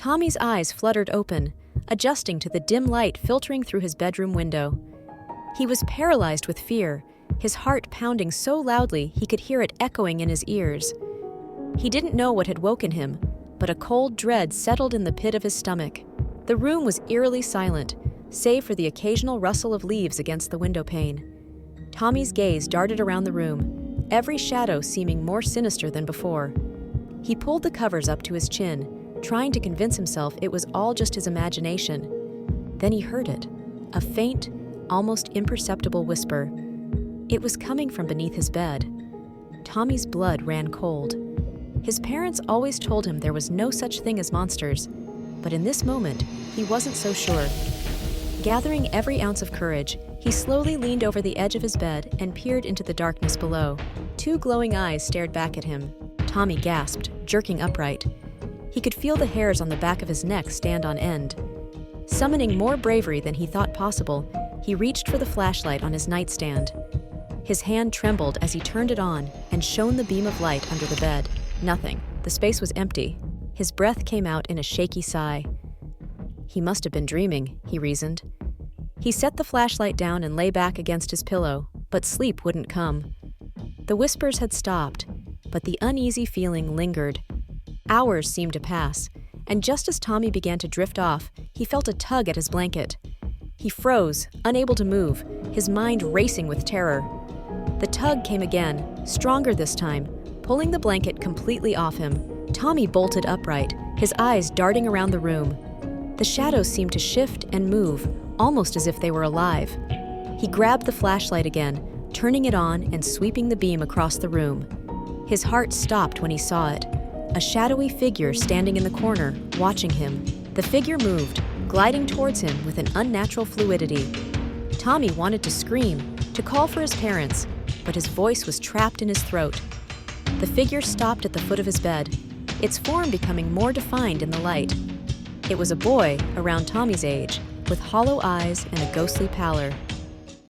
Tommy's eyes fluttered open, adjusting to the dim light filtering through his bedroom window. He was paralyzed with fear, his heart pounding so loudly he could hear it echoing in his ears. He didn't know what had woken him, but a cold dread settled in the pit of his stomach. The room was eerily silent, save for the occasional rustle of leaves against the window pane. Tommy's gaze darted around the room, every shadow seeming more sinister than before. He pulled the covers up to his chin, trying to convince himself it was all just his imagination. Then he heard it, a faint, almost imperceptible whisper. It was coming from beneath his bed. Tommy's blood ran cold. His parents always told him there was no such thing as monsters, but in this moment, he wasn't so sure. Gathering every ounce of courage, he slowly leaned over the edge of his bed and peered into the darkness below. Two glowing eyes stared back at him. Tommy gasped, jerking upright. He could feel the hairs on the back of his neck stand on end. Summoning more bravery than he thought possible, he reached for the flashlight on his nightstand. His hand trembled as he turned it on and shone the beam of light under the bed. Nothing. The space was empty. His breath came out in a shaky sigh. He must have been dreaming, he reasoned. He set the flashlight down and lay back against his pillow, but sleep wouldn't come. The whispers had stopped, but the uneasy feeling lingered. Hours seemed to pass, and just as Tommy began to drift off, he felt a tug at his blanket. He froze, unable to move, his mind racing with terror. The tug came again, stronger this time, pulling the blanket completely off him. Tommy bolted upright, his eyes darting around the room. The shadows seemed to shift and move, almost as if they were alive. He grabbed the flashlight again, turning it on and sweeping the beam across the room. His heart stopped when he saw it. A shadowy figure standing in the corner, watching him. The figure moved, gliding towards him with an unnatural fluidity. Tommy wanted to scream, to call for his parents, but his voice was trapped in his throat. The figure stopped at the foot of his bed, its form becoming more defined in the light. It was a boy around Tommy's age, with hollow eyes and a ghostly pallor.